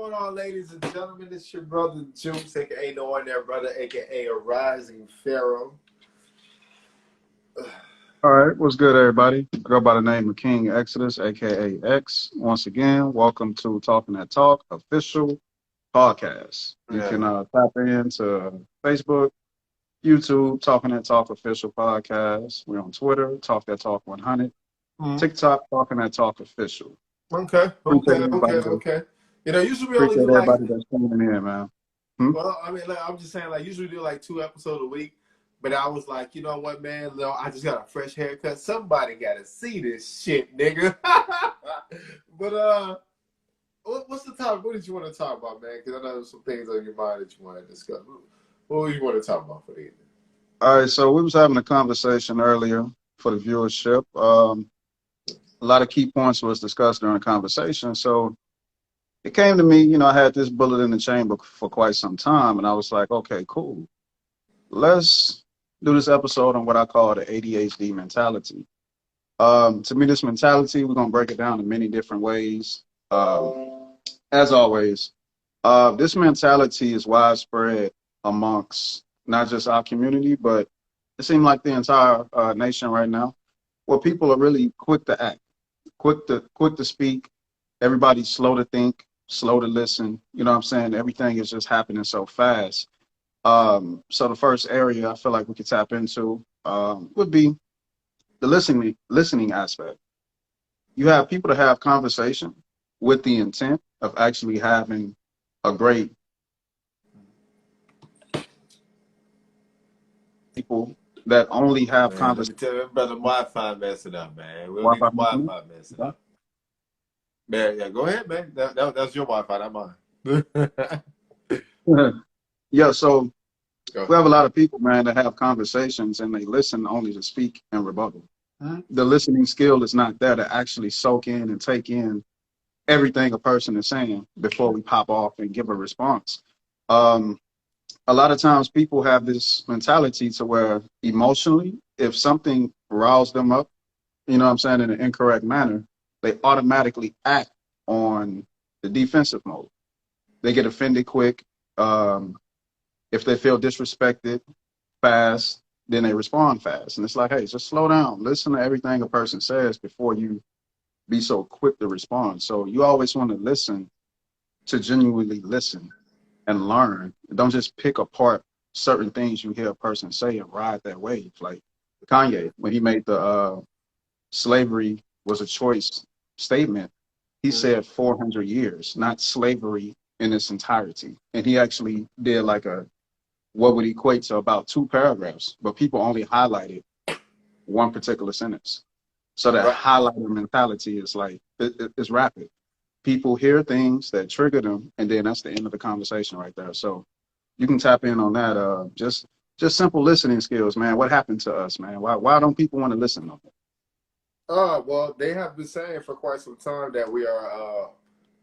going on, ladies and gentlemen? It's your brother Juice, aka No Ordinary Brother, aka a Rising Pharaoh. All right, what's good, everybody? Go by the name of King Exodus, aka X. Once again, welcome to Talking That Talk official podcast. You can tap into Facebook, YouTube, Talking That Talk official podcast. We're on Twitter, Talk That Talk 100, TikTok, Talking That Talk official. Okay. You know, usually we only do like everybody that's tuning in, man. Well, I mean, like, I'm just saying, like, usually we do like 2 episodes a week. But I was like, you know what, man? I just got a fresh haircut. Somebody got to see this shit, nigga. But what's the topic? What did you want to talk about, man? Because I know there's some things on your mind that you want to discuss. What do you want to talk about for the evening? All right, so we was having a conversation earlier for the viewership. A lot of key points was discussed during the conversation. So it came to me, you know, I had this bullet in the chamber for quite some time, and I was like, okay, cool. Let's do this episode on what I call the A.D.H.D mentality. To me, this mentality, we're going to break it down in many different ways. As always, this mentality is widespread amongst not just our community, but it seems like the entire nation right now, where people are really quick to act, quick to speak. Everybody's slow to think, slow to listen. You know what I'm saying? Everything is just happening so fast. So the first area I feel like we could tap into would be the listening aspect. You have people that have conversation with the intent of actually having a great people that only have conversation. Let me tell you, brother, Wi-Fi messing up, man. We'll get the Wi-Fi messing up. Man, yeah, go ahead, man. That's your Wi-Fi, not mine. Yeah, so we have a lot of people, man, that have conversations and they listen only to speak and rebuttal. The listening skill is not there to actually soak in and take in everything a person is saying before we pop off and give a response. A lot of times people have this mentality to where emotionally, if something riles them up, you know what I'm saying, in an incorrect manner, they automatically act on the defensive mode. They get offended quick. If they feel disrespected fast, then they respond fast. And it's like, hey, just slow down. Listen to everything a person says before you be so quick to respond. So you always want to listen to genuinely listen and learn. Don't just pick apart certain things you hear a person say and ride that wave. Like Kanye, when he made the slavery was a choice statement, he said 400 years, not slavery in its entirety. And he actually did like what would equate to about 2 paragraphs, but people only highlighted one particular sentence. So that highlighter mentality is like, it's rapid. People hear things that trigger them, and then that's the end of the conversation right there. So you can tap in on that. Just simple listening skills, man. What happened to us, man? Why don't people want to listen to them? Well, they have been saying for quite some time that we are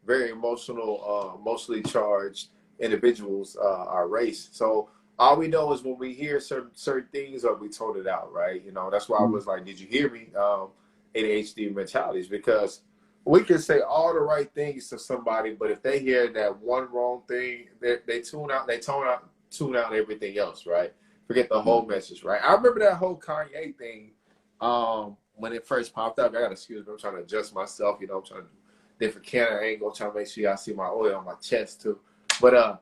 very emotionally charged individuals, our race. So all we know is when we hear certain things or we tone it out, right? You know, that's why I was like, did you hear me? A.D.H.D mentalities, because we can say all the right things to somebody, but if they hear that one wrong thing, they tune out everything else, right? Forget the whole message, right? I remember that whole Kanye thing when it first popped up. I got to excuse me, I'm trying to adjust myself, you know, I'm trying to do different camera angle, trying to make sure y'all see my oil on my chest too. But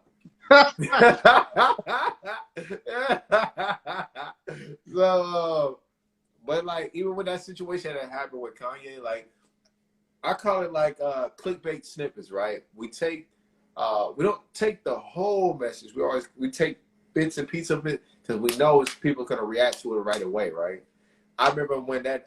but like even with that situation that happened with Kanye, like I call it like clickbait snippets, right? We don't take the whole message. We take bits and pieces of it because we know people gonna react to it right away, right? I remember when that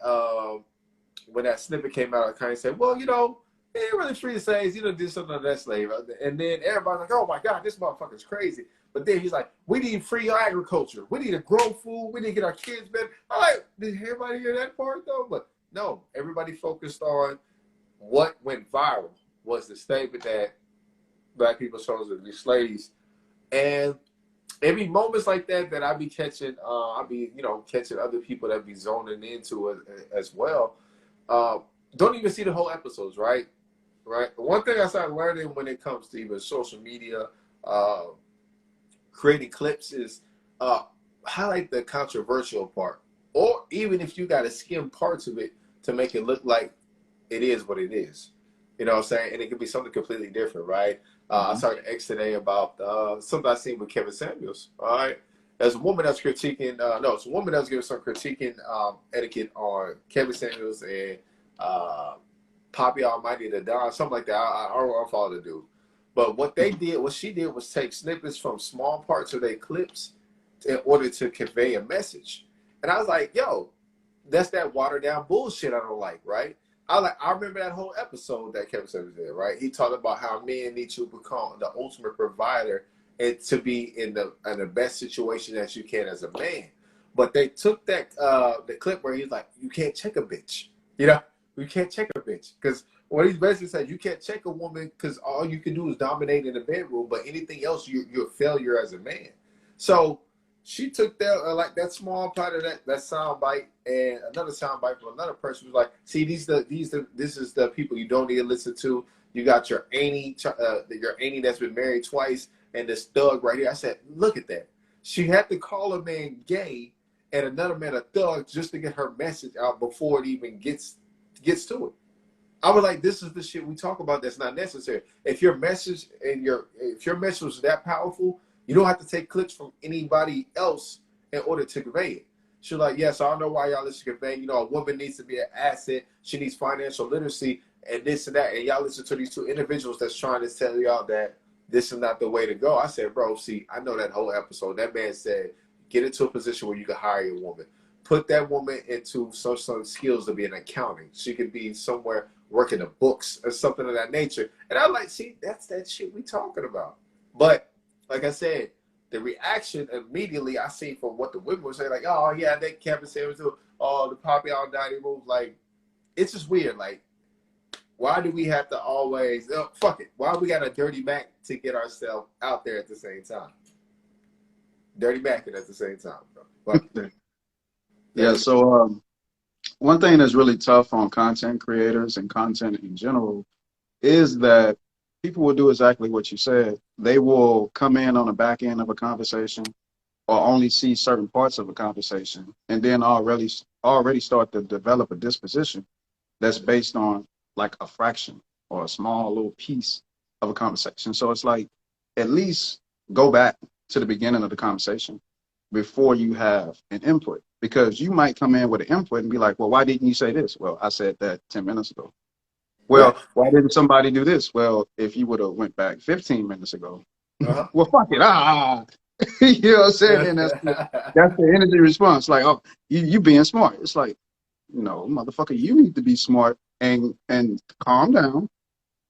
snippet came out, Kanye said, "Well, you know, he ain't really free to say, you know, did something to that slave." And then everybody's like, "Oh my God, this motherfucker's crazy." But then he's like, "We need free agriculture. We need to grow food. We need to get our kids better." I'm like, did everybody hear that part though? But no, everybody focused on what went viral was the statement that black people chose to be slaves. And it be moments like that I be catching. Catching other people that be zoning into it as well. Don't even see the whole episodes, right? right? One thing I started learning when it comes to even social media, uh, creating clips is uh, highlight the controversial part, or even if you got to skim parts of it to make it look like it is what it is. You know what I'm saying? And it could be something completely different, right? I Mm-hmm. saw an X today about something I seen with Kevin Samuels. All right. There's a woman that's critiquing, no, it's a woman that's giving some critiquing etiquette on Kevin Samuels and uh, Poppy Almighty the Don, something like that. I don't follow the dude. But what she did was take snippets from small parts of their clips in order to convey a message. And I was like, yo, that's that watered down bullshit I don't like, right? I remember that whole episode that Kevin Samuels did, right? He talked about how men need to become the ultimate provider and to be in the best situation that you can as a man. But they took that the clip where he's like, you can't check a bitch. You know, you can't check a bitch. Because what he's basically saying, you can't check a woman because all you can do is dominate in the bedroom, but anything else, you're a failure as a man. So she took that like that small part of that sound bite and another sound bite from another person was like, see, this is the people you don't need to listen to. You got your auntie that's been married twice and this thug right here. I said, look at that. She had to call a man gay and another man a thug just to get her message out before it even gets to it. I was like, this is the shit we talk about that's not necessary. If your message was that powerful, you don't have to take clips from anybody else in order to convey it. She's like, yes, I don't know why y'all listen to convey. You know, a woman needs to be an asset. She needs financial literacy and this and that. And y'all listen to these two individuals that's trying to tell y'all that this is not the way to go. I said, bro, see, I know that whole episode. That man said, get into a position where you can hire a woman. Put that woman into some skills to be an accounting. She could be somewhere working the books or something of that nature. And I'm like, see, that's that shit we talking about. But like I said, the reaction immediately I see from what the women were saying, like, oh yeah, that Kevin Samuels do, oh the Poppy all daddy moves, like it's just weird. Like, why do we have to always fuck it? Why we got a dirty back to get ourselves out there at the same time? Dirty backing at the same time, bro. Yeah. So one thing that's really tough on content creators and content in general is that people will do exactly what you said. They will come in on the back end of a conversation or only see certain parts of a conversation and then already start to develop a disposition that's based on like a fraction or a small little piece of a conversation. So it's like, at least go back to the beginning of the conversation before you have an input, because you might come in with an input and be like, well, why didn't you say this? Well, I said that 10 minutes ago. Right. Well, why didn't somebody do this? Well, if you would have went back 15 minutes ago, Uh-huh. well, fuck it. You know what I'm saying? And that's the energy response. Like, oh, you being smart. It's like, no, motherfucker, you need to be smart and calm down.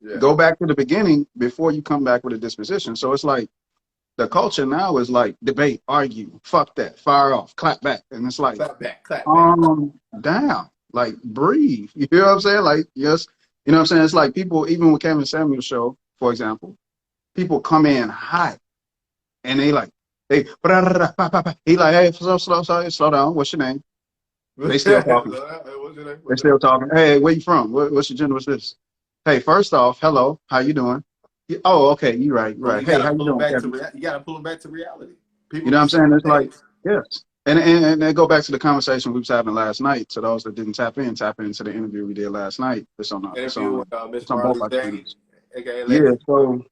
Yeah. Go back to the beginning before you come back with a disposition. So it's like the culture now is like debate, argue, fuck that, fire off, clap back. And it's like, Clap back, clap back. calm down, like breathe. You know what I'm saying? Like, yes, you know what I'm saying? It's like people, even with Kevin Samuel's show, for example, people come in hot and they like, he like, hey, slow down. What's your name? They still talking. What's your name? They What's your still name? talking. Hey, where you from? What's your gender? What's this? Hey, first off, hello, how you doing? Oh, okay, you're right, you're But right. Hey, how you doing, Kevin? you gotta pull them back to reality. You People know what be I'm saying saying? It's like, things. yes. And then go back to the conversation we was having last night. To those that didn't tap into the interview we did last night. Interview with Miss It's on both Marley our Day, channels. aka Yeah, Lady. so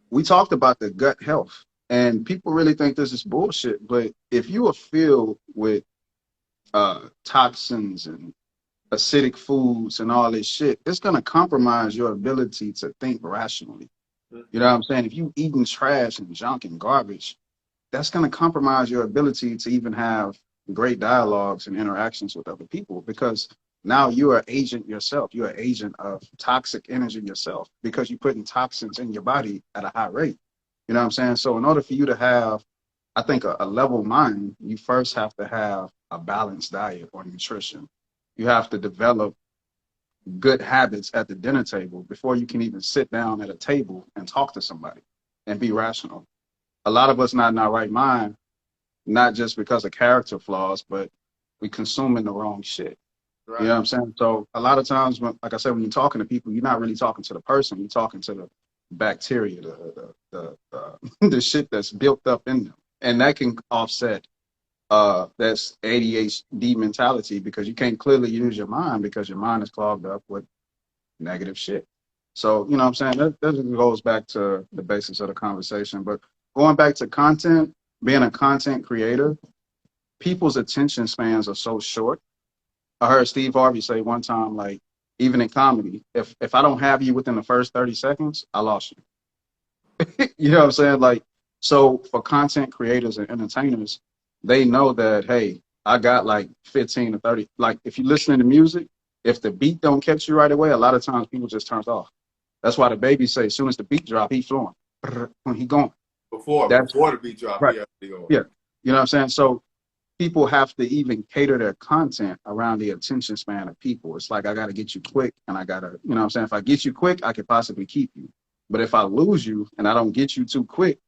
we talked about the gut health. And people really think this is bullshit. But if you are filled with toxins and acidic foods and all this shit, it's gonna compromise your ability to think rationally. You know what I'm saying? If you eating trash and junk and garbage, that's going to compromise your ability to even have great dialogues and interactions with other people, because now you're an agent yourself. You're an agent of toxic energy yourself because you're putting toxins in your body at a high rate. You know what I'm saying? So in order for you to have, I think, a level mind, you first have to have a balanced diet or nutrition. You have to develop good habits at the dinner table before you can even sit down at a table and talk to somebody and be rational. A lot of us not in our right mind, not just because of character flaws, but we consuming the wrong shit. You know what I'm saying? So a lot of times, when, like I said, when you're talking to people, you're not really talking to the person. You're talking to the bacteria, the shit that's built up in them, and that can offset that's ADHD mentality, because you can't clearly use your mind because your mind is clogged up with negative shit. So, you know what I'm saying? That goes back to the basis of the conversation. But going back to content, being a content creator, people's attention spans are so short. I heard Steve Harvey say one time, like, even in comedy, if I don't have you within the first 30 seconds, I lost you. You know what I'm saying? Like, so for content creators and entertainers, they know that, hey, I got like 15 to 30. Like, if you're listening to music, if the beat don't catch you right away, a lot of times people just turn off. That's why the baby say, as soon as the beat drop, he flowing. When he going. Before the beat drop, right. He going. Yeah. You know what I'm saying? So people have to even cater their content around the attention span of people. It's like, I got to get you quick, and I got to, you know what I'm saying? If I get you quick, I could possibly keep you. But if I lose you and I don't get you too quick,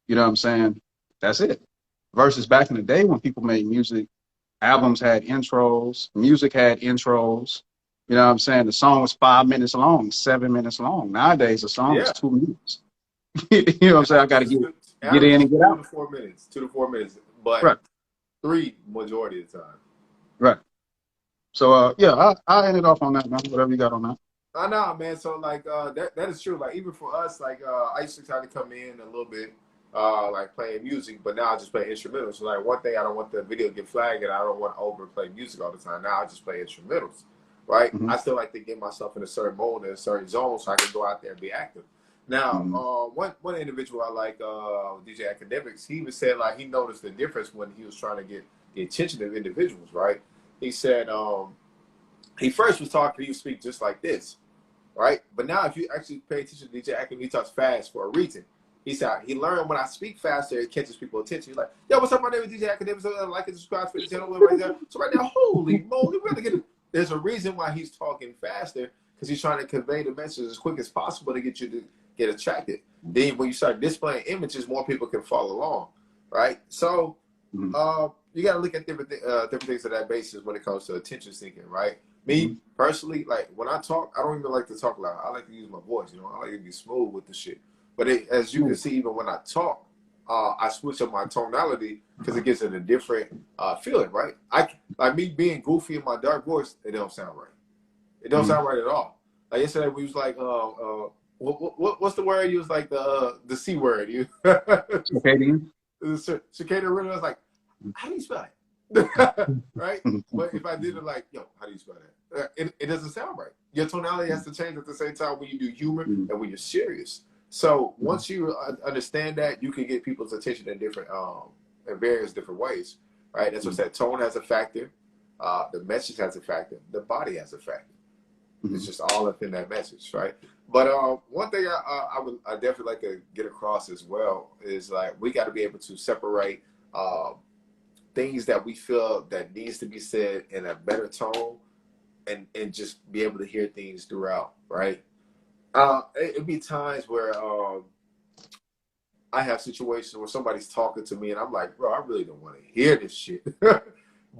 you know what I'm saying? That's it. Versus back in the day when people made music, albums had intros, music had intros. You know what I'm saying? The song was 5 minutes long, 7 minutes long. Nowadays, a song is 2 minutes. You know what I'm saying? I got to get in and get out. 2 to 4 minutes, but right. 3 majority of the time. Right. So, yeah, I ended off on that, man. Whatever you got on that. I know, man. So, like, that is true. Like, even for us, like, I used to try to come in a little bit, like, playing music, but now I just play instrumentals. So, like, one thing, I don't want the video to get flagged, and I don't want to overplay music all the time. Now I just play instrumentals, right? Mm-hmm. I still like to get myself in a certain mode, in a certain zone, so I can go out there and be active. Now, one individual I like, DJ Academics, he was saying, like, he noticed the difference when he was trying to get the attention of individuals, right? He said, he first was talking, he would speak just like this, right? But now if you actually pay attention to DJ Academics, he talks fast for a reason. He said, he learned when I speak faster, it catches people's attention. He's like, yo, what's up, my name is DJ Academics, like and subscribe to the channel right there. So right now, holy moly, really good. There's a reason why he's talking faster, because he's trying to convey the message as quick as possible to get you to get attracted. Then when you start displaying images, more people can follow along, right? So you got to look at different things on that basis when it comes to attention seeking, right? Me personally, like when I talk, I don't even like to talk loud. I like to use my voice, you know. I like to be smooth with the shit. But as you can see, even when I talk, I switch up my tonality because it gives it a different feeling, right? Like me being goofy in my dark voice, it don't sound right. It don't sound right at all. Like yesterday, we was like, what's the word? You was like the C word. You Circadian. Circadian rhythm. I was like, how do you spell it? Right? But if I did it like, yo, how do you spell that? It doesn't sound right. Your tonality has to change at the same time when you do humor and when you're serious. So once you understand that, you can get people's attention in different, in various different ways, right? That's what I said. Tone has a factor. The message has a factor. The body has a factor. It's just all up in that message, right? But one thing I definitely like to get across as well is like we got to be able to separate things that we feel that needs to be said in a better tone, and just be able to hear things throughout, right? It'd be times where I have situations where somebody's talking to me and I'm like, bro, I really don't want to hear this shit.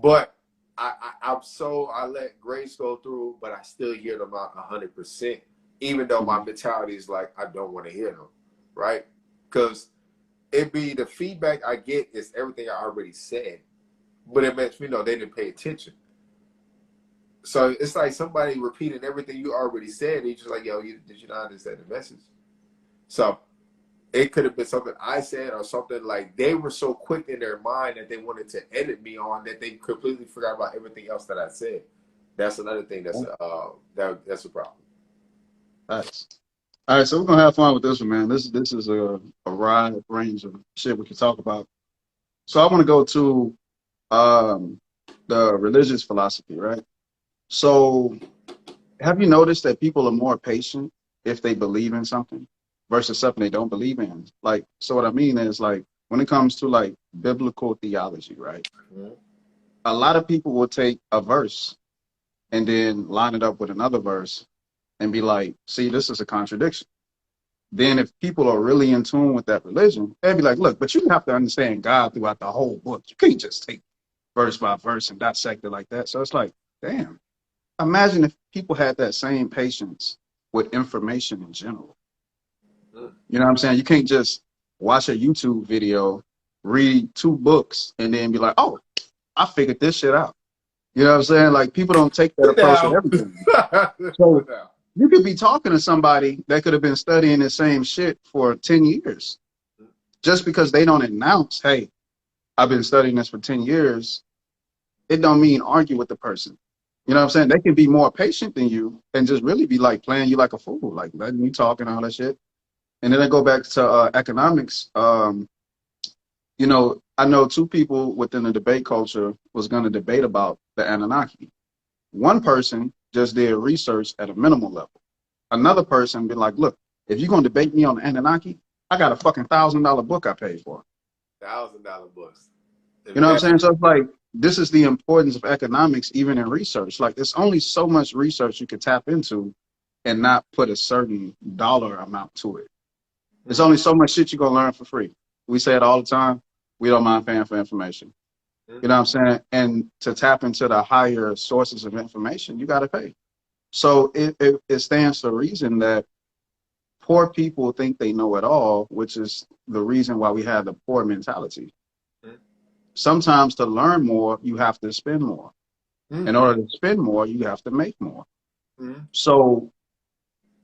But I let grace go through, but I still hear them out 100%, even though my mentality is like, I don't want to hear them, right? Because it'd be the feedback I get is everything I already said, but it makes me know they didn't pay attention. So it's like somebody repeating everything you already said. And you're just like, yo, did you not understand the message? So it could have been something I said or something like they were so quick in their mind that they wanted to edit me on that they completely forgot about everything else that I said. That's another thing that's a problem. Nice. All right, so we're gonna have fun with this one, man. This is a wide range of shit we can talk about. So I want to go to the religious philosophy, right? So have you noticed that people are more patient if they believe in something versus something they don't believe in? Like, so what I mean is, like, when it comes to like biblical theology, right? A lot of people will take a verse and then line it up with another verse and be like, see, this is a contradiction. Then if people are really in tune with that religion, they'll be like, look, but you have to understand God throughout the whole book. You can't just take verse by verse and dissect it like that. So it's like, damn. Imagine if people had that same patience with information in general. You know what I'm saying? You can't just watch a YouTube video, read 2 books, and then be like, oh, I figured this shit out. You know what I'm saying? Like, people don't take that Sit approach with down. everything. Sit So down. you could be talking to somebody that could have been studying the same shit for 10 years. Just because they don't announce, hey, I've been studying this for 10 years, it don't mean argue with the person. You know what I'm saying? They can be more patient than you and just really be like playing you like a fool, like letting you talk and all that shit. And then I go back to economics. You know, I know 2 people within the debate culture was going to debate about the Anunnaki. One person just did research at a minimal level. Another person be like, look, if you're going to debate me on the Anunnaki, I got a fucking $1,000 book I paid for. $1,000 books. You know what I'm saying? So it's like, this is the importance of economics, even in research. Like, there's only so much research you can tap into and not put a certain dollar amount to it. There's only so much shit you're going to learn for free. We say it all the time. We don't mind paying for information. You know what I'm saying? And to tap into the higher sources of information, you got to pay. So it stands to reason that poor people think they know it all, which is the reason why we have the poor mentality. Sometimes to learn more, you have to spend more. In order to spend more, you have to make more. So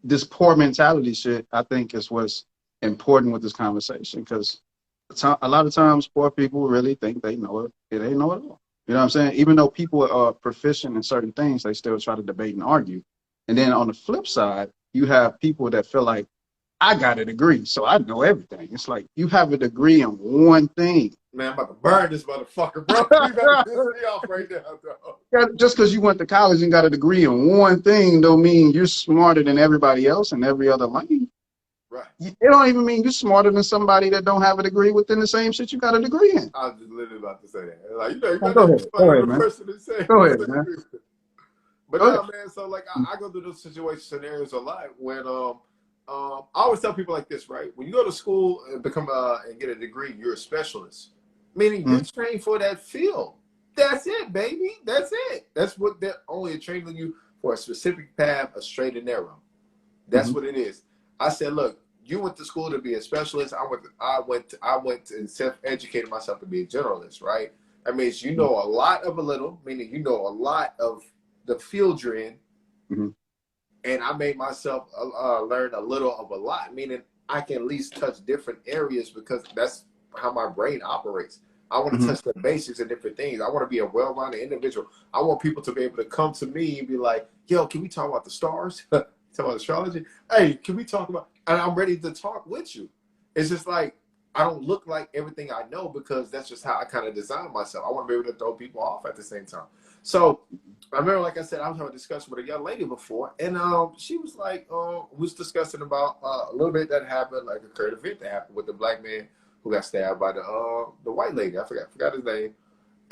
this poor mentality shit, I think, is what's important with this conversation, because a lot of times poor people really think they know it. They know it all. You know what I'm saying? Even though people are proficient in certain things, they still try to debate and argue. And then on the flip side, you have people that feel like, I got a degree, so I know everything. It's like, you have a degree in one thing. Man, I'm about to burn this motherfucker, bro. You gotta piss me off right now, bro. Just because you went to college and got a degree in one thing don't mean you're smarter than everybody else in every other lane. Right. It don't even mean you're smarter than somebody that don't have a degree within the same shit you got a degree in. I was just literally about to say that. Like, you know, you Oh, got to be go the ahead, man. person to say. Go ahead, man. But no, man. So like, I go through those situation scenarios a lot when I always tell people like this, right? When you go to school and become and get a degree, you're a specialist, meaning you're trained for that field. That's it, baby. That's it. That's what they're only training you for, a specific path, a straight and narrow. That's what it is. I said, look, you went to school to be a specialist. I went and self-educated myself to be a generalist, right? That means you know a lot of a little, meaning you know a lot of the field you're in. And I made myself learn a little of a lot, meaning I can at least touch different areas, because that's how my brain operates. I want to touch the basics of different things. I want to be a well-rounded individual. I want people to be able to come to me and be like, yo, can we talk about the stars? Talk about astrology? Hey, can we talk about, and I'm ready to talk with you. It's just like, I don't look like everything I know, because that's just how I kind of design myself. I want to be able to throw people off at the same time. So I remember, like I said, I was having a discussion with a young lady before, and she was like, we was discussing about a little bit that happened, like a current event that happened with the black man who got stabbed by the white lady. I forgot his name.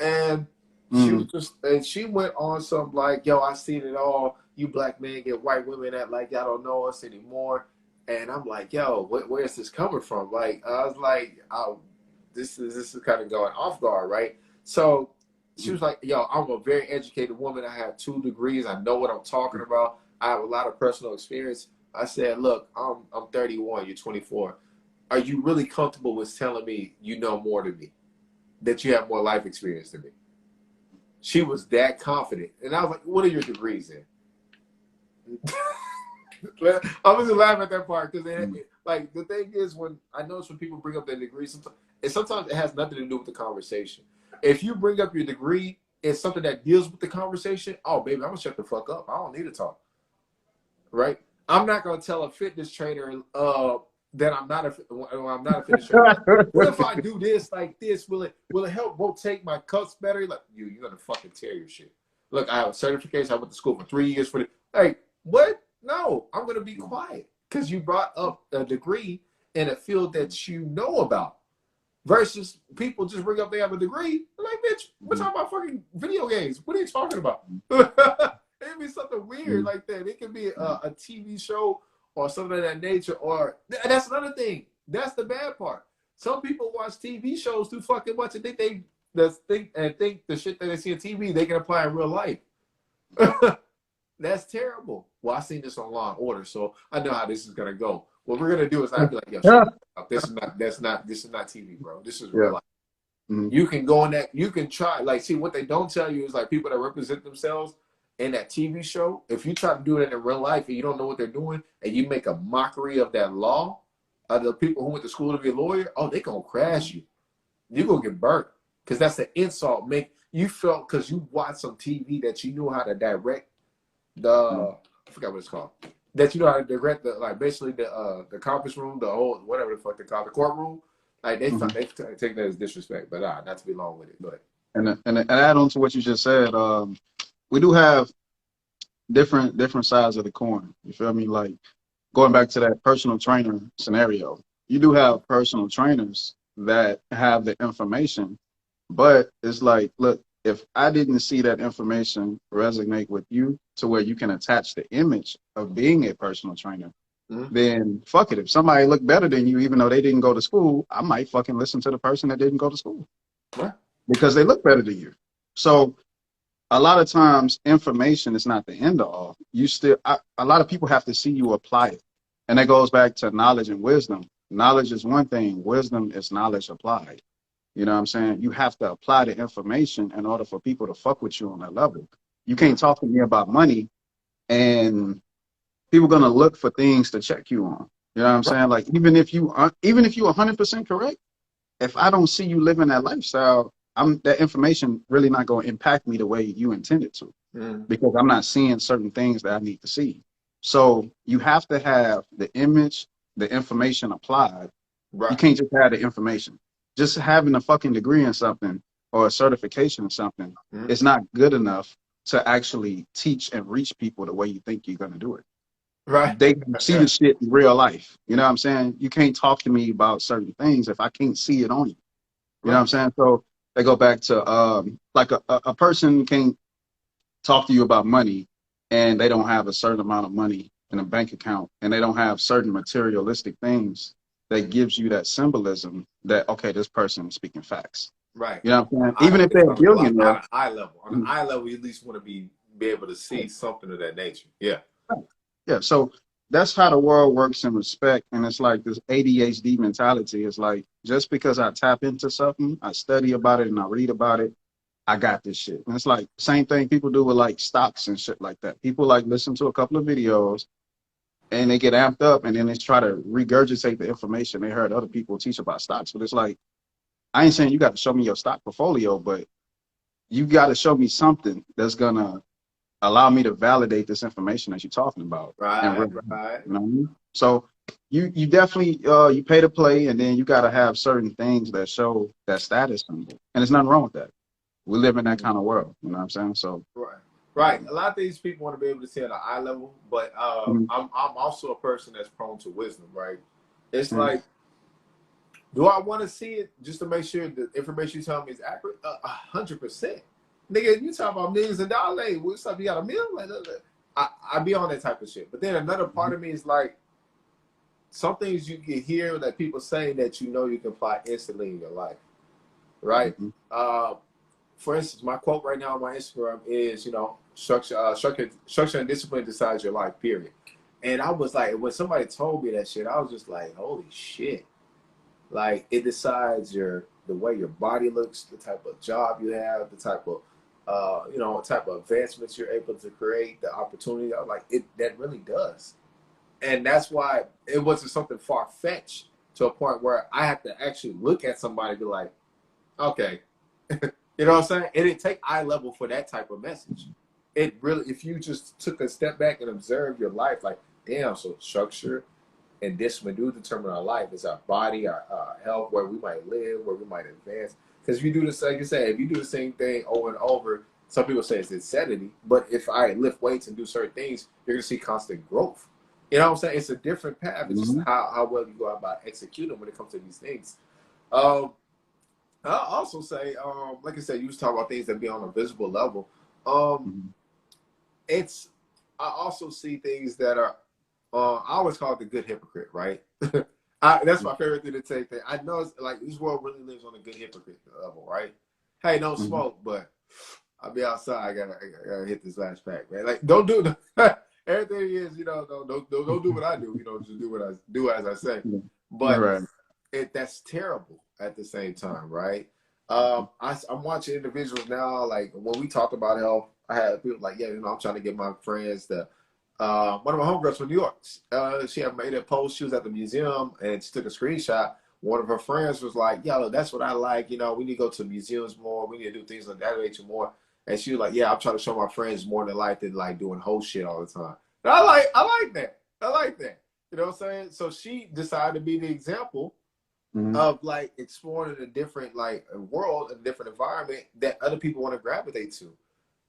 And she was just, and she went on some like, yo, I seen it all. You black men get white women that like y'all don't know us anymore. And I'm like, yo, where's this coming from? Like, I was like, this is kind of going off guard, right? So she was like, yo, I'm a very educated woman. I have 2 degrees. I know what I'm talking about. I have a lot of personal experience. I said, look, I'm 31. You're 24. Are you really comfortable with telling me you know more than me, that you have more life experience than me? She was that confident. And I was like, what are your degrees in? I was just laughing at that part, because like, the thing is, when I notice when people bring up their degrees, sometimes it has nothing to do with the conversation. If you bring up your degree, it's something that deals with the conversation. Oh, baby, I'm gonna shut the fuck up. I don't need to talk. Right? I'm not gonna tell a fitness trainer that I'm not a fitness trainer. Like, what if I do this like this? Will it help rotate my cuts better? Like, you're gonna fucking tear your shit. Look, I have a certification. I went to school for 3 years for it. Hey, what? No, I'm gonna be quiet, because you brought up a degree in a field that you know about. Versus people just bring up they have a degree. Like, bitch, we're talking about fucking video games. What are you talking about? It'd be something weird like that. It could be a TV show or something of that nature. Or that's another thing. That's the bad part. Some people watch TV shows too fucking much and think the shit that they see on TV they can apply in real life. That's terrible. Well, I seen this on Law and Order, so I know how this is gonna go. What we're gonna do is I'd be like, yo, shut Yeah. up. This is not TV, bro. This is real Yeah. life. Mm-hmm. You can go on that, you can try, like, see what they don't tell you is like people that represent themselves in that TV show. If you try to do it in real life and you don't know what they're doing and you make a mockery of that law, of the people who went to school to be a lawyer, oh, they gonna crash you. You're gonna get burnt. Because that's the insult. Make you felt because you watched some TV that you knew how to direct the I forgot what it's called. That you know how to direct the like basically the conference room, the whole whatever the fuck they call it, the courtroom. Like they take that as disrespect, but not to be long with it. Go ahead. And add on to what you just said, we do have different sides of the coin. You feel me? Like going back to that personal trainer scenario, you do have personal trainers that have the information, but it's like, look, if I didn't see that information resonate with you to where you can attach the image of being a personal trainer, then fuck it. If somebody look better than you, even though they didn't go to school, I might fucking listen to the person that didn't go to school because they look better than you. So a lot of times information is not the end all. A lot of people have to see you apply it. And that goes back to knowledge and wisdom. Knowledge is one thing. Wisdom is knowledge applied. You know what I'm saying? You have to apply the information in order for people to fuck with you on that level. You can't talk to me about money and people going to look for things to check you on. You know what I'm saying? Like, even if you 100% correct, if I don't see you living that lifestyle, that information really not going to impact me the way you intended to, because I'm not seeing certain things that I need to see. So you have to have the image, the information applied. You can't just have the information. Just having a fucking degree in something or a certification in something is not good enough to actually teach and reach people the way you think you're going to do it. They see the shit in real life. You know what I'm saying? You can't talk to me about certain things if I can't see it on you. You know what I'm saying? So they go back to like a person can't talk to you about money and they don't have a certain amount of money in a bank account and they don't have certain materialistic things that gives you that symbolism that, okay, this person is speaking facts. Right. You know what I'm saying? Even if they're a billionaire. On an eye level. On an eye level, you at least want to be able to see something of that nature. Yeah. Yeah. So that's how the world works in respect. And it's like this A.D.H.D mentality. It's like, just because I tap into something, I study about it and I read about it, I got this shit. And it's like same thing people do with like stocks and shit like that. People like listen to a couple of videos and they get amped up and then they try to regurgitate the information they heard other people teach about stocks. But it's like, I ain't saying you got to show me your stock portfolio, but you got to show me something that's going to allow me to validate this information that you're talking about. Right. You know what I mean? So you definitely, you pay to play, and then you got to have certain things that show that status symbol. And there's nothing wrong with that. We live in that kind of world. You know what I'm saying? So Right. A lot of these people want to be able to see at an eye level, but I'm also a person that's prone to wisdom, right? It's like, do I want to see it just to make sure the information you tell me is accurate? 100%. Nigga, you talk about millions of dollars. Hey, what's up? You got a million? I be on that type of shit. But then another part of me is like, some things you can hear that people say that you know you can apply instantly in your life, right? For instance, my quote right now on my Instagram is, you know, structure and discipline decides your life, period. And I was like, when somebody told me that shit, I was just like, holy shit. Like, it decides the way your body looks, the type of job you have, the type of type of advancements you're able to create, the opportunity. I'm like, that really does. And that's why it wasn't something far-fetched to a point where I have to actually look at somebody and be like, okay. You know what I'm saying? It didn't take eye level for that type of message. It really, if you just took a step back and observed your life, like, damn, so structure and discipline do determine our life. It's our body, our health, where we might live, where we might advance. Because if you do this, like you said, if you do the same thing over and over, some people say it's insanity. But if I lift weights and do certain things, you're going to see constant growth. You know what I'm saying? It's a different path. It's just how well you go about executing when it comes to these things. I'll also say, like I said, you was talking about things that be on a visible level. I also see things that are, I always call it the good hypocrite, right? That's my favorite thing to take. That I know it's like this world really lives on a good hypocrite level, right? Hey, don't smoke, but I'll be outside. I gotta hit this last pack, man. Like, don't do the everything is, you know, don't do what I do. You know, just do what I do as I say. But Right. that's terrible at the same time, right? I'm watching individuals now. Like when we talk about health, I had people like, yeah, you know, I'm trying to get my friends to. One of my homegirls from New York, she had made a post. She was at the museum and she took a screenshot. One of her friends was like, "Yo, that's what I like. You know, we need to go to museums more. We need to do things like that nature more." And she was like, "Yeah, I'm trying to show my friends more than life than like doing whole shit all the time." And I like that. I like that. You know what I'm saying? So she decided to be the example of like exploring a different like world, a different environment that other people want to gravitate to.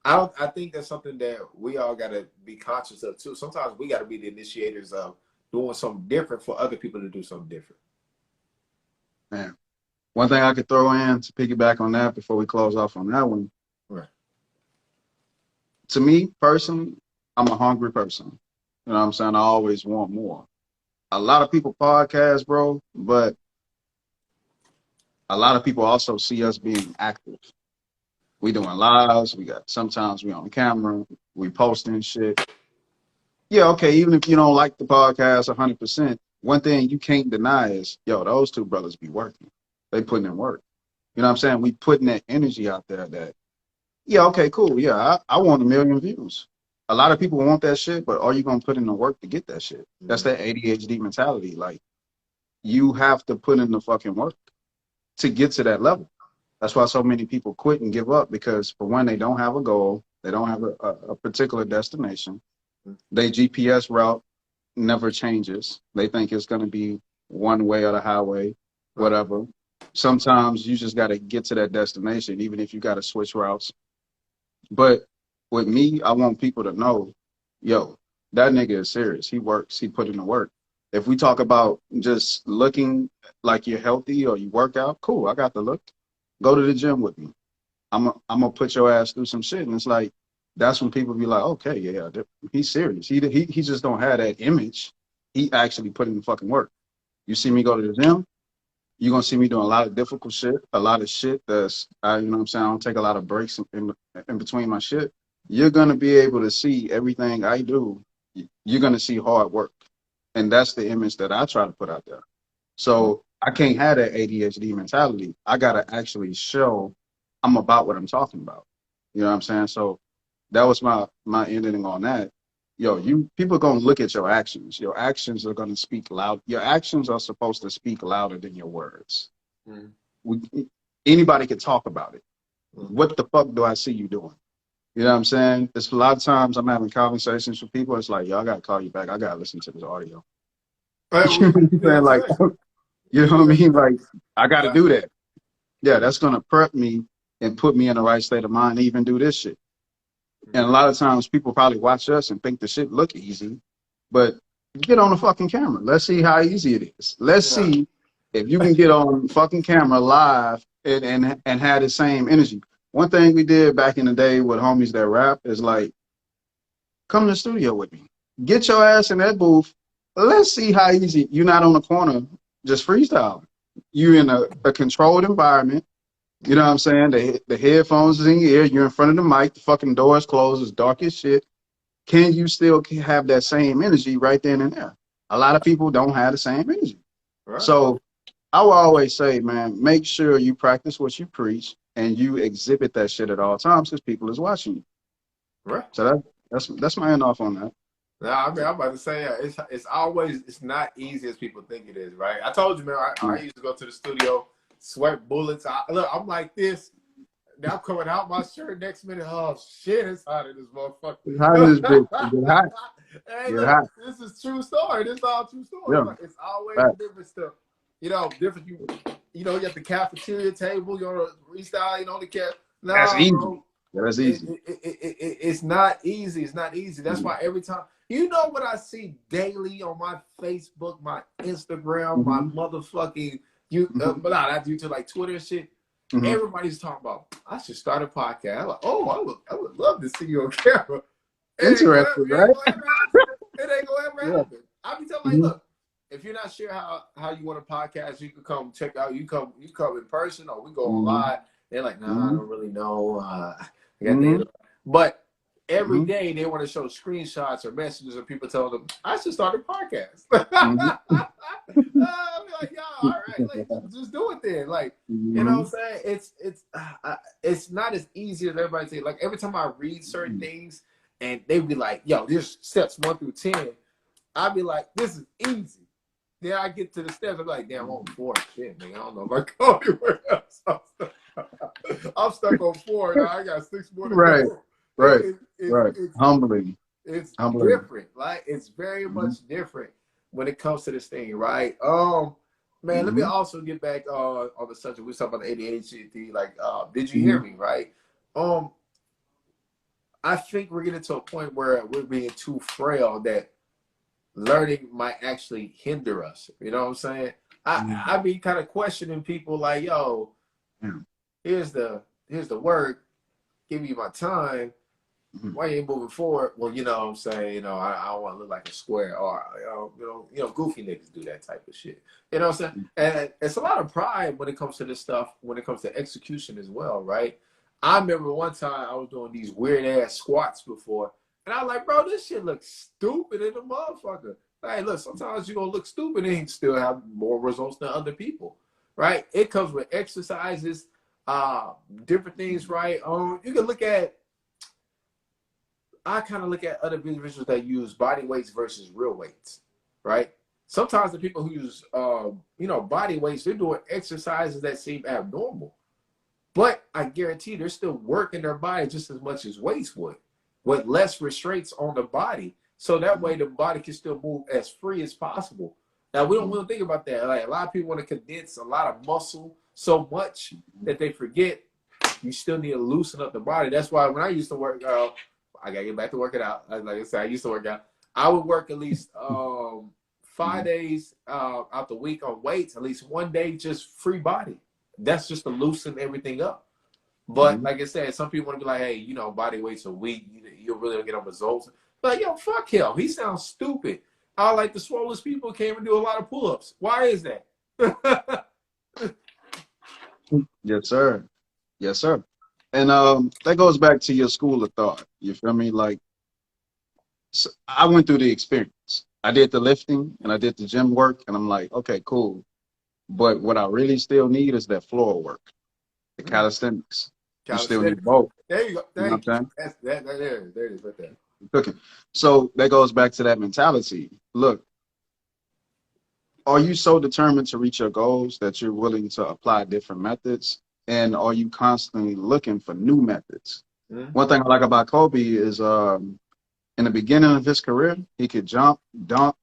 I think that's something that we all got to be conscious of too. Sometimes we got to be the initiators of doing something different for other people to do something different. Man, one thing I could throw in to piggyback on that before we close off on that one. Right. To me personally, I'm a hungry person. You know what I'm saying? I always want more. A lot of people podcast, bro, but a lot of people also see us being active. We doing lives. Sometimes we on camera. We posting shit. Yeah, okay. Even if you don't like the podcast 100%, one thing you can't deny is, yo, those two brothers be working. They putting in work. You know what I'm saying? We putting that energy out there that, yeah, okay, cool. Yeah, I want 1 million views. A lot of people want that shit, but are you gonna put in the work to get that shit? That's that A.D.H.D mentality. Like, you have to put in the fucking work to get to that level. That's why so many people quit and give up, because for one, they don't have a goal. They don't have a particular destination. Their GPS route never changes. They think it's going to be one way or the highway, whatever. Sometimes you just got to get to that destination, even if you got to switch routes. But with me, I want people to know, yo, that nigga is serious. He works. He put in the work. If we talk about just looking like you're healthy or you work out, cool, I got the look. Go to the gym with me. I'm gonna put your ass through some shit. And it's like, that's when people be like, okay, yeah, he's serious. He just don't have that image. He actually put in the fucking work. You see me go to the gym, you're gonna see me doing a lot of difficult shit, a lot of shit that's, you know what I'm saying, I don't take a lot of breaks in between my shit. You're gonna be able to see everything I do. You're gonna see hard work. And that's the image that I try to put out there. So I can't have that A.D.H.D mentality. I gotta actually show I'm about what I'm talking about. You know what I'm saying? So that was my ending on that. Yo, people are gonna look at your actions. Your actions are gonna speak loud. Your actions are supposed to speak louder than your words. Anybody can talk about it. What the fuck do I see you doing? You know what I'm saying? There's a lot of times I'm having conversations with people. It's like, yo, I gotta call you back. I gotta listen to this audio. You know what I'm saying? Like, you know what I mean? Like, I gotta do that. Yeah, that's gonna prep me and put me in the right state of mind to even do this shit. And a lot of times people probably watch us and think the shit look easy, but get on the fucking camera. Let's see how easy it is. Let's see if you can get on fucking camera live and have the same energy. One thing we did back in the day with homies that rap is like, come to the studio with me. Get your ass in that booth. Let's see how easy. You're not on the corner just freestyle. You're in a controlled environment. You know what I'm saying? The headphones is in your ear. You're in front of the mic. The fucking door is closed. It's dark as shit. Can you still have that same energy right then and there? A lot of people don't have the same energy. Right. So I will always say, man, make sure you practice what you preach and you exhibit that shit at all times because people is watching you. Right. So that's my end off on that. Nah, I mean, I'm about to say, it's not easy as people think it is, right? I told you, man, I used to go to the studio, sweat bullets. Look, I'm like this. Now I'm coming out my shirt next minute. Oh shit, it's hot in this motherfucker. It's hot in this bitch. Get hot. Hey, look, hot. This is true story. This is all true story. Yeah. Like, it's always different stuff. You know, different. You know, you have the cafeteria table. You know, freestyle. You know, the cat. Nah, that's easy. Bro, that's easy. It's not easy. It's not easy. That's why every time. You know what I see daily on my Facebook, my Instagram, my motherfucking but not YouTube, like Twitter and shit. Everybody's talking about, I should start a podcast. I'm like, oh, I would love to see you on camera. Interesting, right? It ain't gonna ever happen. I be telling like, look, if you're not sure how you want a podcast, you can come check out. You come in person, or we go online. They're like, nah, I don't really know. I got the but every Mm-hmm. day they want to show screenshots or messages of people telling them, I should start a podcast. Mm-hmm. I'm like, yeah, all right, like just do it then. Like, you know Mm-hmm. what I'm saying? It's not as easy as everybody say. Like every time I read certain things and they be like, yo, there's steps 1 through 10. I'd be like, this is easy. Then I get to the steps, I'm like, damn, I'm on 4. Shit, man, I don't know if I go anywhere else. I'm stuck on 4 now. I got 6 more to Right, go. right, It's right. Humbling. it's Humbling. different, right? It's very Mm-hmm. much different when it comes to this thing, right? Man, let me Mm-hmm. also get back on the subject. We was talking about the ADHD. Like, did you hear Mm-hmm. me, right? I think we're getting to a point where we're being too frail that learning might actually hinder us. You know what I'm saying? I be kind of questioning people like, yo, here's the work, give me my time. Mm-hmm. Why you ain't moving forward? Well, you know what I'm saying, I don't want to look like a square, or goofy niggas do that type of shit. You know what I'm saying? And it's a lot of pride when it comes to this stuff, when it comes to execution as well, right? I remember one time I was doing these weird ass squats before, and I was like, bro, this shit looks stupid in the motherfucker. Hey, look, sometimes you're gonna look stupid and still have more results than other people, right? It comes with exercises, different things, right? You can look at I kind of look at other individuals that use body weights versus real weights, right? Sometimes the people who use, body weights, they're doing exercises that seem abnormal, but I guarantee they're still working their body just as much as weights would, with less restraints on the body, so that way the body can still move as free as possible. Now we don't think about that. Like a lot of people want to condense a lot of muscle so much that they forget you still need to loosen up the body. That's why when I used to work out, I gotta get back to working out. Like I said, I used to work out. I would work at least 5 days out the week on weights, at least 1 day just free body. That's just to loosen everything up. But like I said, some people want to be like, hey, body weights are weak. You really don't get on results. But yo, fuck him. He sounds stupid. I like the swollest people came and do a lot of pull-ups. Why is that? Yes, sir. Yes, sir. And that goes back to your school of thought. You feel me? Like, so I went through the experience. I did the lifting and I did the gym work, and I'm like, okay, cool. But what I really still need is that floor work, the calisthenics. You still need both. There you go. You know what I'm saying? That's that. There it is right there. Cooking. So that goes back to that mentality. Look, are you so determined to reach your goals that you're willing to apply different methods? And are you constantly looking for new methods? One thing I like about Kobe is in the beginning of his career, he could jump, dunk,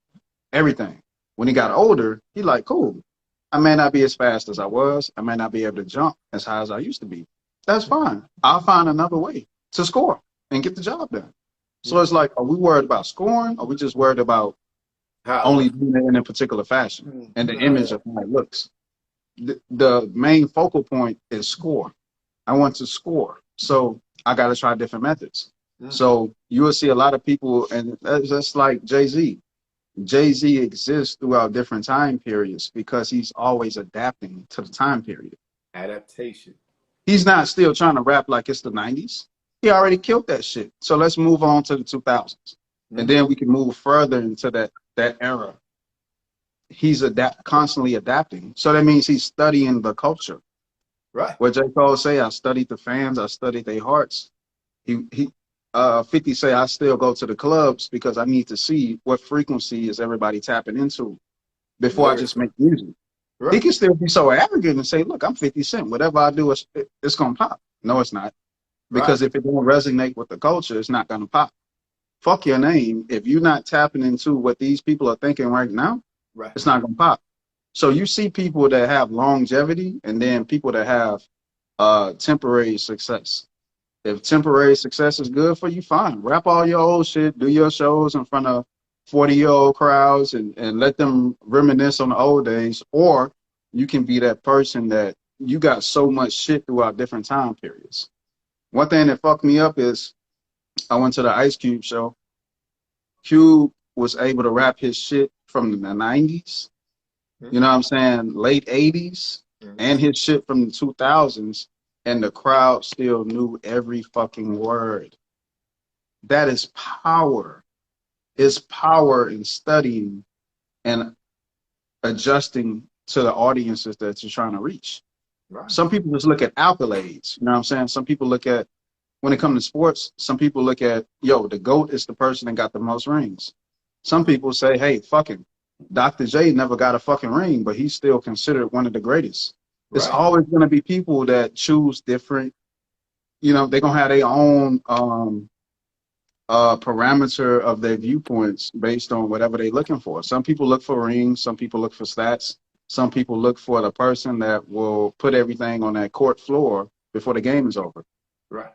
everything. When he got older, he like, cool. I may not be as fast as I was. I may not be able to jump as high as I used to be. That's fine. I'll find another way to score and get the job done. So it's like, are we worried about scoring? Or are we just worried about only doing it in a particular fashion and the image of how it looks? The main focal point is score. I want to score. So I got to try different methods. So you will see a lot of people, and that's like Jay-Z. Jay-Z exists throughout different time periods because he's always adapting to the time period. Adaptation. He's not still trying to rap like it's the 90s. He already killed that shit. So let's move on to the 2000s. And then we can move further into that era. He's constantly adapting. So that means he's studying the culture. Right. What J. Cole say, I studied the fans, I studied their hearts. 50 say, I still go to the clubs because I need to see what frequency is everybody tapping into before I just make music. Right. He can still be so arrogant and say, look, I'm 50 Cent. Whatever I do, it's going to pop. No, it's not. Because if it don't resonate with the culture, it's not going to pop. Fuck your name. If you're not tapping into what these people are thinking right now, it's not going to pop. So you see people that have longevity and then people that have temporary success. If temporary success is good for you, fine. Rap all your old shit, do your shows in front of 40-year-old crowds and let them reminisce on the old days. Or you can be that person that you got so much shit throughout different time periods. One thing that fucked me up is I went to the Ice Cube show. Cube was able to rap his shit from the 90s, you know what I'm saying, late 80s, and his shit from the 2000s. and the crowd still knew every fucking word. That is power. It's power in studying and adjusting to the audiences that you're trying to reach. Right. Some people just look at accolades. You know what I'm saying? Some people look at, when it comes to sports, some people look at, yo, the GOAT is the person that got the most rings. Some people say, hey, fucking Dr. J never got a fucking ring, but he's still considered one of the greatest. It's Right. always going to be people that choose different, you know, they're going to have their own parameter of their viewpoints based on whatever they're looking for. Some people look for rings, some people look for stats, some people look for the person that will put everything on that court floor before the game is over. Right.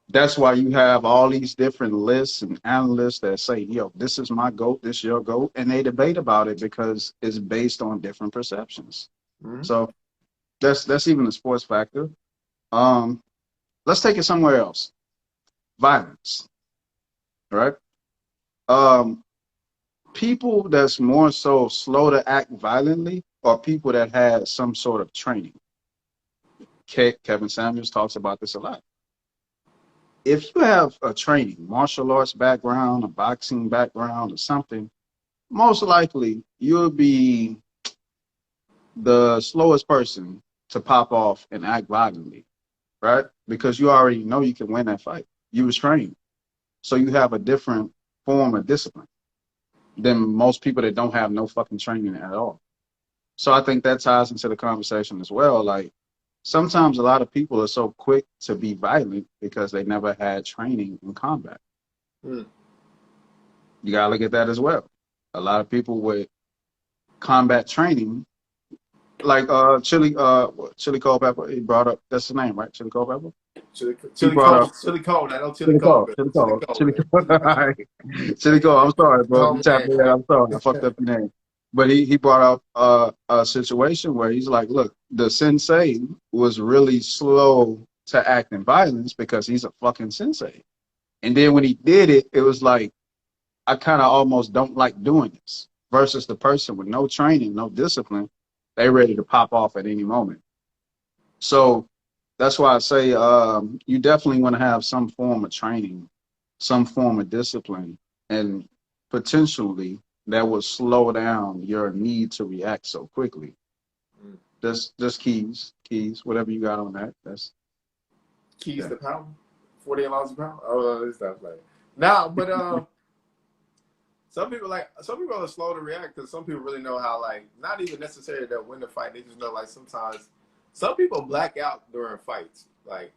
That's why you have all these different lists and analysts that say, yo, this is my GOAT, this is your GOAT, and they debate about it because it's based on different perceptions. Mm-hmm. So that's even a sports factor. Let's take it somewhere else. Violence, right? People that's more so slow to act violently are people that had some sort of training. Kevin Samuels talks about this a lot. If you have a training, martial arts background, a boxing background, or something, most likely you'll be the slowest person to pop off and act violently, right? Because you already know you can win that fight. You was trained. So you have a different form of discipline than most people that don't have no fucking training at all. So I think that ties into the conversation as well. Like, sometimes a lot of people are so quick to be violent because they never had training in combat. Mm. You gotta look at that as well. A lot of people with combat training, like Chili Culpepper, he brought up, that's the name, right? Chili Culpepper? Chili Brought cold. up Chili cold. I know chili Chili cold. Cole, Chili Chili Cole, cold. Chili Man. Cole. Chili Cole, I'm sorry, bro. You Common tapped name, me in, man. I'm sorry. I fucked up your name. But he brought up a situation where he's like, look, the sensei was really slow to act in violence because he's a fucking sensei. And then when he did it, it was like, I kind of almost don't like doing this. Versus the person with no training, no discipline, they ready to pop off at any moment. So that's why I say you definitely want to have some form of training, some form of discipline, and potentially that will slow down your need to react so quickly. Mm. Just keys, whatever you got on that. That's Keys yeah. to power. 48 laws of power. Oh, this stuff like. Nah, but some people are slow to react because some people really know how, like, not even necessarily they'll win the fight. They just know, like, sometimes some people black out during fights, like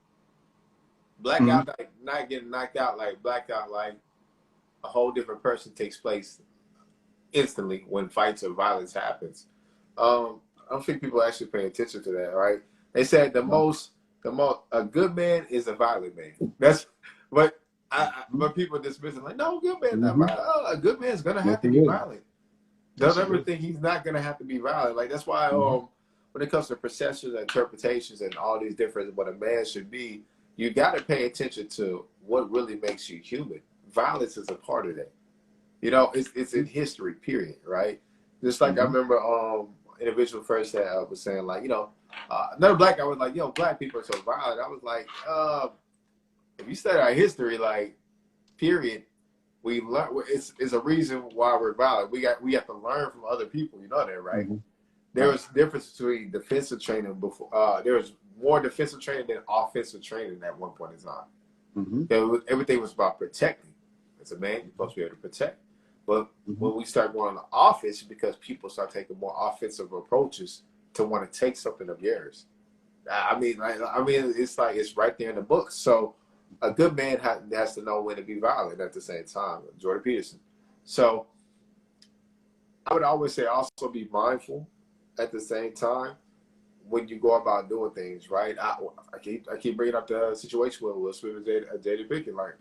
black out, like not getting knocked out, like black out, like a whole different person takes place instantly when fights or violence happens. I don't think people actually pay attention to that, right? They said a good man is a violent man. That's but but people dismiss it like, no, a good man's not violent. Oh, a good man's gonna have to be violent. Don't ever think he's not gonna have to be violent. Like, that's why when it comes to perceptions and interpretations and all these different what a man should be, you got to pay attention to what really makes you human. Violence is a part of that. You know, it's in history, period, right? Just like I remember individual first that was saying, like, you know, another black guy was like, yo, black people are so violent. I was like, if you study our history, like, period, we learn it's a reason why we're violent. We have to learn from other people. You know that, right? There was a difference between defensive training before. There was more defensive training than offensive training at one point in time. Everything was about protecting. As a man, you're supposed to be able to protect. But when we start going on the offense, because people start taking more offensive approaches to want to take something of yours. I mean, it's like it's right there in the book. So a good man has to know when to be violent at the same time. Jordan Peterson. So I would always say also be mindful at the same time when you go about doing things, right? I keep bringing up the situation with Will Smith and Jada Pinkett, like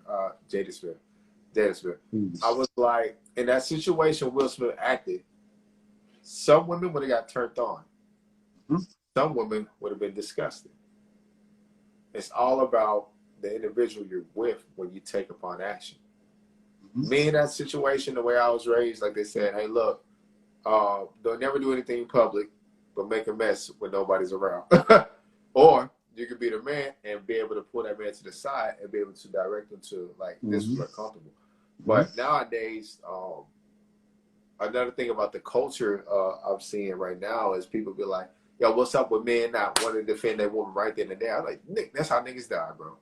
Jada Smith. I was like, in that situation Will Smith acted, some women would have got turned on. Some women would have been disgusted. It's all about the individual you're with when you take upon action. Me in that situation, the way I was raised, like they said, hey, look, don't never do anything in public, but make a mess when nobody's around. Or you could be the man and be able to pull that man to the side and be able to direct him to like this was uncomfortable. But nowadays, another thing about the culture I'm seeing right now is people be like, "Yo, what's up with men not wanting to defend their woman right then and there?" I'm like, "Nick, that's how niggas die, bro.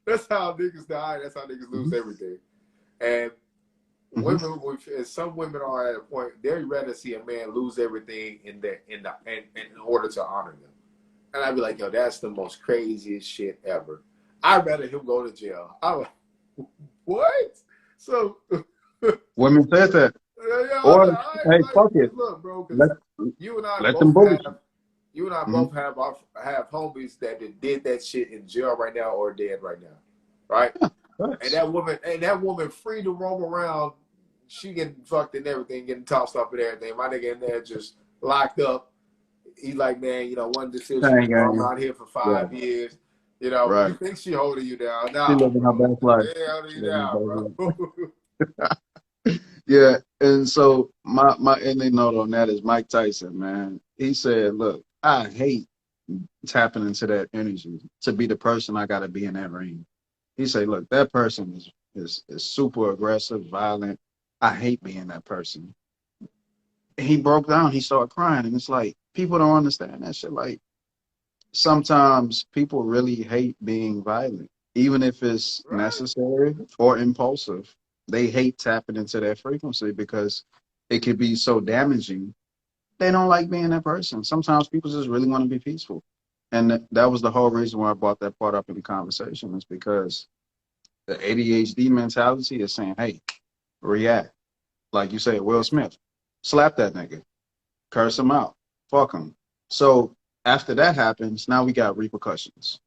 That's how niggas die. That's how niggas lose everything." And women, some women are at a point they'd rather see a man lose everything in order to honor them. And I'd be like, "Yo, that's the most craziest shit ever. I'd rather him go to jail." I'm like, "What?" So women said that. yeah, Or hey, like, fuck it. look, bro, because Let you and I let them both bully have you. have homies that did that shit in jail right now or dead right now, right? And that woman free to roam around. She getting fucked and everything, getting tossed up and everything. My nigga in there just locked up. He like, man, you know, one decision. Dang, You know, I'm gang. out here for Yeah, 5 years. You know, you right. think she holding you down? She Nah, living her bro. best life. They holding She you living down, her best bro. life. Yeah, and so my ending note on that is Mike Tyson, man. He said, "Look, I hate tapping into that energy to be the person I got to be in that ring." He said, "Look, that person is super aggressive, violent. I hate being that person." He broke down. He started crying, and it's like people don't understand that shit. Like sometimes people really hate being violent, even if it's Right. necessary or impulsive. They hate tapping into that frequency because it could be so damaging. They don't like being that person. Sometimes people just really want to be peaceful. And that was the whole reason why I brought that part up in the conversation is because the ADHD mentality is saying, hey, react. Like you said, Will Smith, slap that nigga, curse him out, fuck him. So after that happens, now we got repercussions.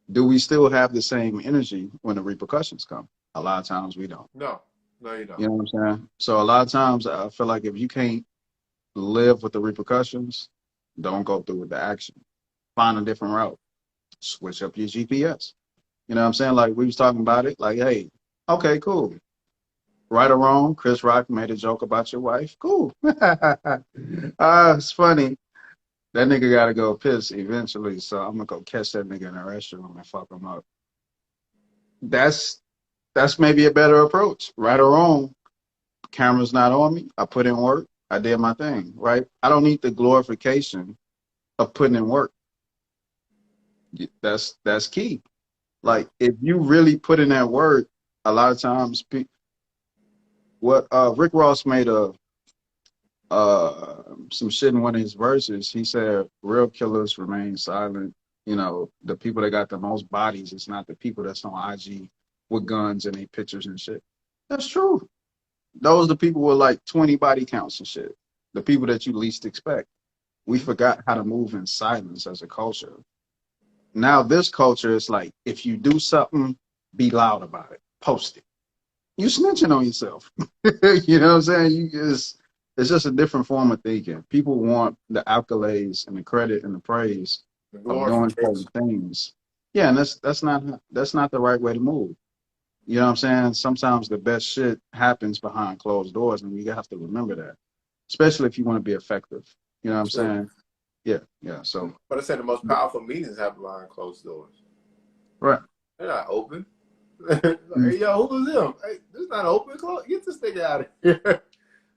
Do we still have the same energy when the repercussions come? A lot of times we don't. No, no, you don't. You know what I'm saying? So a lot of times I feel like if you can't live with the repercussions, don't go through with the action. Find a different route. Switch up your GPS. You know what I'm saying? Like we was talking about it. Like, hey, okay, cool. Right or wrong, Chris Rock made a joke about your wife. Cool. It's funny. That nigga gotta go piss eventually, so I'm gonna go catch that nigga in the restroom and fuck him up. That's that's maybe a better approach. Right or wrong, camera's not on me. I put in work. I did my thing. Right. I don't need the glorification of putting in work. That's key. Right. Like if you really put in that work, a lot of times, what Rick Ross made a some shit in one of his verses. He said, "Real killers remain silent." You know, the people that got the most bodies, it's not the people that's on IG with guns and their pictures and shit. That's true. Those are the people with like 20 body counts and shit. The people that you least expect. We forgot how to move in silence as a culture. Now this culture is like, if you do something, be loud about it. Post it. You snitching on yourself. You know what I'm saying? It's just a different form of thinking. People want the accolades and the credit and the praise The of doing certain glorification. things. Yeah, and that's not the right way to move. You know what I'm saying? Sometimes the best shit happens behind closed doors, and you have to remember that, especially if you want to be effective. You know what I'm True. saying? Yeah, yeah. So, But I said the most powerful meetings happen behind closed doors. right. They're not open. Like, Mm. hey, yo, who was them? Hey, this is not open. Get this thing out of here.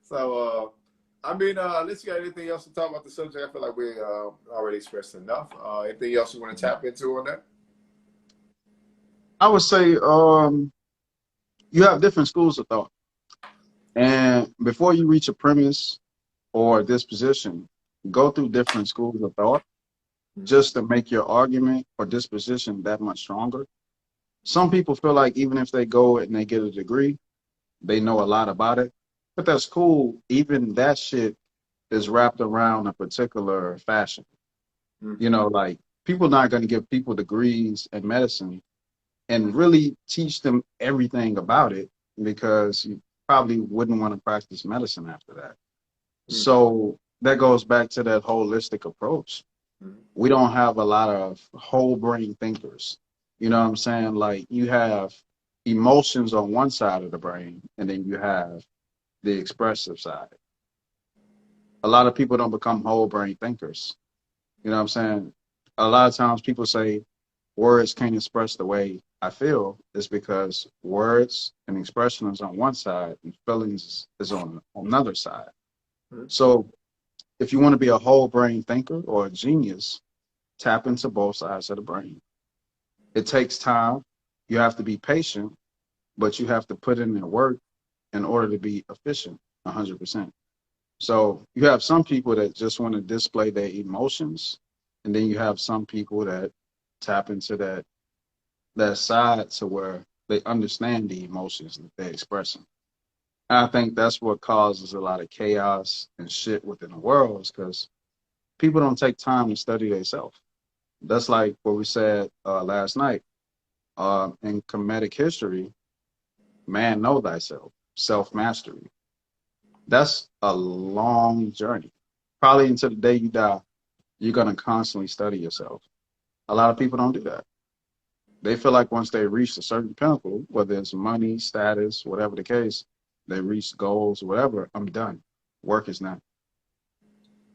So, I mean, unless you got anything else to talk about the subject, I feel like we already expressed enough. Anything else you want to tap into on that? I would say you have different schools of thought, and before you reach a premise or disposition, go through different schools of thought just to make your argument or disposition that much stronger. Some people feel like even if they go and they get a degree, they know a lot about it. But that's cool. Even that shit is wrapped around a particular fashion. You Mm-hmm. know, like people not going to give people degrees in medicine and really teach them everything about it because you probably wouldn't want to practice medicine after that. So that goes back to that holistic approach. Mm-hmm. We don't have a lot of whole brain thinkers. You know what I'm saying? Like you have emotions on one side of the brain, and then you have the expressive side. A lot of people don't become whole brain thinkers. You know what I'm saying? a lot of times people say words can't express the way I feel. Is because words and expression is on one side and feelings is on another side. So if you want to be a whole brain thinker or a genius, tap into both sides of the brain. It takes time. You have to be patient, but you have to put in the work in order to be efficient 100%. So you have some people that just want to display their emotions, and then you have some people that tap into that side to where they understand the emotions that they're expressing. And I think that's what causes a lot of chaos and shit within the world is because people don't take time to study themselves. That's like what we said last night. In comedic history, man, know thyself, self mastery. That's a long journey. Probably until the day you die, you're going to constantly study yourself. A lot of people don't do that. They feel like once they reach a certain pinnacle, whether it's money, status, whatever the case, they reach goals, whatever, I'm done. Work is not.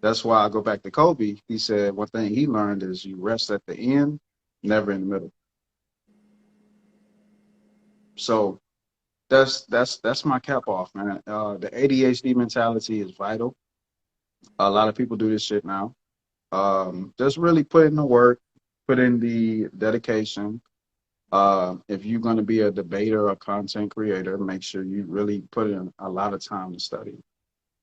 That's why I go back to Kobe. He said one thing he learned is you rest at the end, never in the middle. So that's my cap off, man. The ADHD mentality is vital. A lot of people do this shit now. Just really put in the work, put in the dedication. If you're going to be a debater or content creator, make sure you really put in a lot of time to study.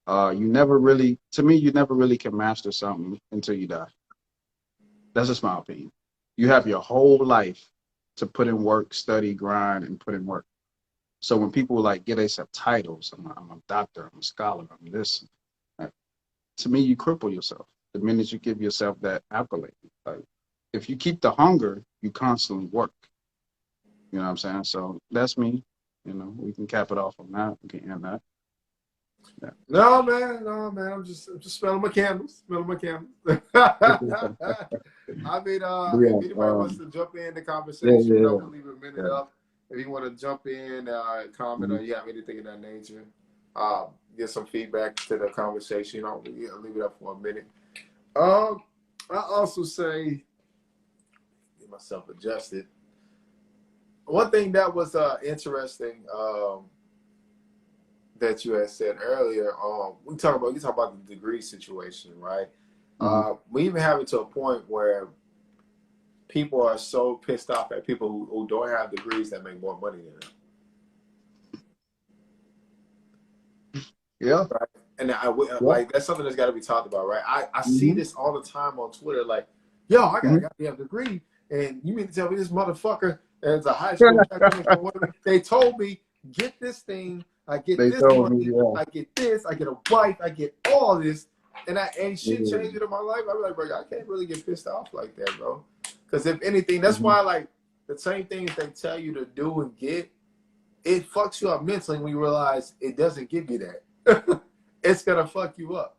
You never really, to me, you never really can master something until you die. That's just my opinion. You have your whole life to put in work, study, grind, and put in work. So when people like get themselves titles, I'm a doctor, I'm a scholar, I'm this. To me, you cripple yourself the minute you give yourself that accolade. Like, if you keep the hunger, you constantly work. You know what I'm saying? So that's me. You know, we can cap it off on that. We can end that. Yeah. No, man, no, man. I'm just smelling my candles, smelling my candles. I mean, Yeah, if anybody wants to jump in the yeah, conversation, yeah, we'll leave a minute yeah. up. If you want to jump in, comment, or Mhm. you have anything of that nature, get some feedback to the conversation. Leave it up for a minute. I also say, get myself adjusted. One thing that was interesting that you had said earlier, you talk about the degree situation, right? Mhm. We even have it to a point where people are so pissed off at people who don't have degrees that make more money than them. Yeah, Right? And yeah. like that's something that's got to be talked about, right? I see Hmm. this all the time on Twitter, like, yo, I got a Hmm. goddamn degree, and you mean to tell me this motherfucker as a high school graduate, they told me get this thing, I get They this told me, money, yeah. I get this, I get a wife, I get all this, and I ain't shit Yeah. changing in my life. I'm like, bro, I can't really get pissed off like that, bro. Because if anything, that's Hmm. why like the same things they tell you to do and get, it fucks you up mentally when you realize it doesn't give you that. It's gonna fuck you up,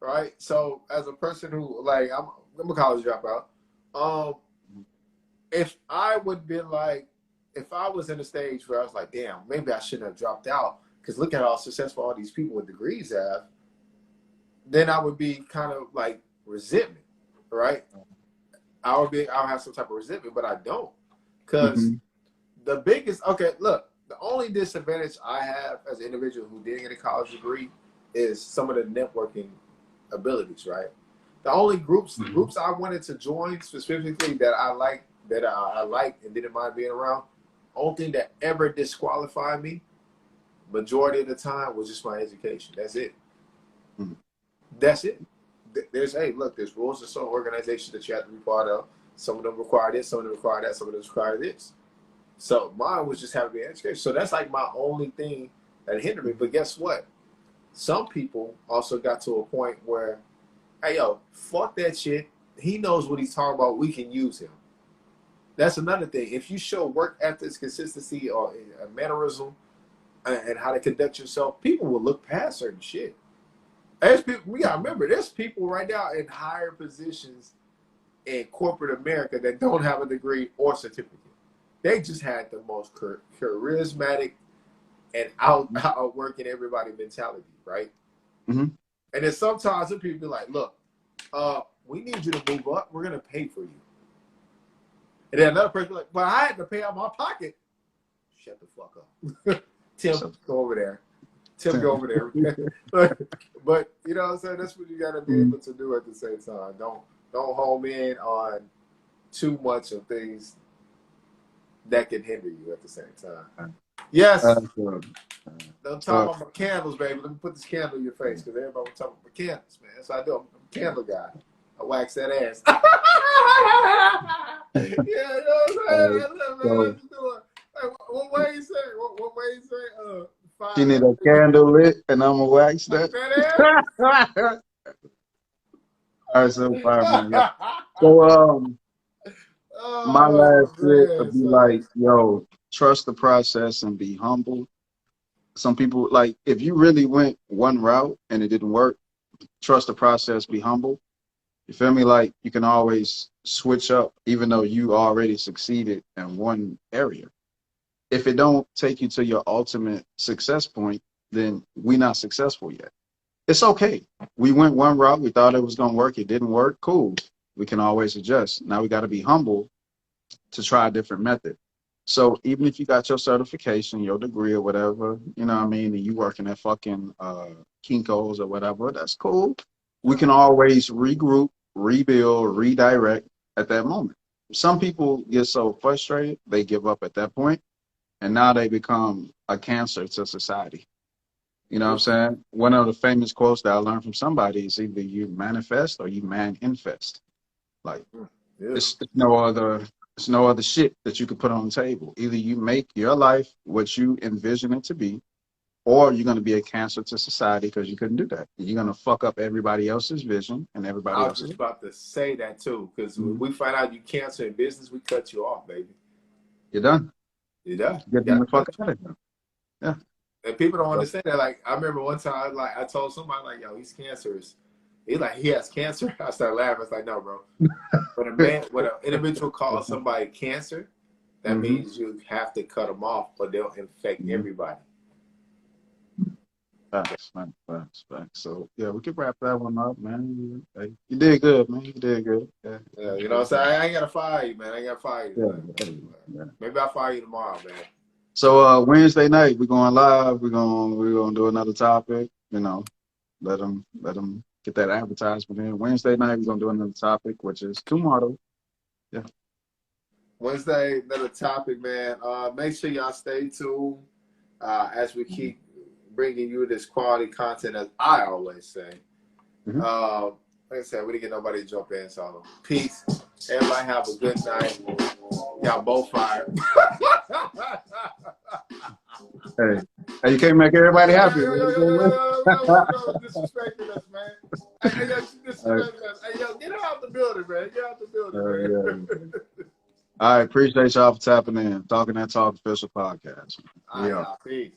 right? So as a person who like I'm a college dropout, um, if I would be like, if I was in a stage where I was like, damn, maybe I shouldn't have dropped out because look at how successful all these people with degrees have, then I would be kind of like resentment, right? I'll have some type of resentment, but I don't, because Hmm. the biggest okay, look, the only disadvantage I have as an individual who didn't get a college degree is some of the networking abilities, right? The only Hmm. groups I wanted to join specifically that I liked and didn't mind being around. Only thing that ever disqualified me, majority of the time, was just my education. That's it. Hmm. That's it. There's rules of some organizations that you have to be part of. Some of them require this, some of them require that, some of them require this. So mine was just having to be education. So that's like my only thing that hindered me. But guess what? Some people also got to a point where, hey yo, fuck that shit. He knows what he's talking about. We can use him. That's another thing. If you show work ethics, consistency, or a mannerism, and how to conduct yourself, people will look past certain shit. There's people, we gotta remember, there's people right now in higher positions in corporate America that don't have a degree or certificate. They just had the most charismatic and outworking everybody mentality, right? Hmm. And then sometimes some people be like, look, we need you to move up. We're going to pay for you. And then another person like, but I had to pay out my pocket. Shut the fuck up. Tim, go over there. Tim, go over there. but you know what I'm saying? That's what you got to be able to do at the same time. Don't home in on too much of things that can hinder you at the same time. Yes. Don't talk about my candles, baby. Let me put this candle in your face because everybody was talking about my candles, man. So I do. I'm a candle guy. I wax that ass. Yeah, you know what I'm saying? Let's do it. Hey, what way you say? What way you say? She need a candle lit, and I'm gonna wax that. All right, so fire, man. Yeah. So my last tip would be like, yo, trust the process and be humble. Some people, like, if you really went one route and it didn't work, trust the process, be humble. You feel me? Like, you can always switch up, even though you already succeeded in one area. If it don't take you to your ultimate success point, then we're not successful yet. It's okay. We went one route. We thought it was going to work. It didn't work. Cool. We can always adjust. Now we got to be humble to try a different method. So even if you got your certification, your degree or whatever, you know what I mean, and you working at fucking Kinko's or whatever, that's cool. We can always regroup, rebuild, redirect at that moment. Some people get so frustrated, they give up at that point, and now they become a cancer to society. You know what I'm saying? One of the famous quotes that I learned from somebody is either you manifest or you man-infest. Like, it's no other shit that you could put on the table. Either you make your life what you envision it to be, or you're going to be a cancer to society because you couldn't do that. You're going to fuck up everybody else's vision and everybody else's. I was just about to say that too, because when we find out you cancer in business, we cut you off, baby. You're done. You're done. Get the fuck out of here. Yeah. And people don't understand that. Like, I remember one time, like, I told somebody, like, yo, he's cancerous. He's like, he has cancer. I started laughing. I was like, no, bro. When an individual calls somebody cancer, that means you have to cut them off, or they'll infect everybody. Facts. So yeah, we can wrap that one up, man. You did good, man. You did good. Yeah, you know what I'm saying? I ain't gotta fire you, man. I ain't gotta fire you. Yeah. Maybe I'll fire you tomorrow, man. So Wednesday night we're going live. We're gonna do another topic. You know, let them get that advertisement in. Wednesday night we're gonna do another topic, which is tomorrow. Yeah. Wednesday, another topic, man. Make sure y'all stay tuned as we keep bringing you this quality content, as I always say. Like I said, we didn't get nobody to jump in, so peace. Everybody have a good night. Y'all both fired. Hey, you can't make everybody happy. Disrespecting us, man. Disrespecting us. Hey, yo, get out the building, man. Get out the building, man. All right, appreciate y'all for tapping in. Talking That Talk official podcast. All right, peace.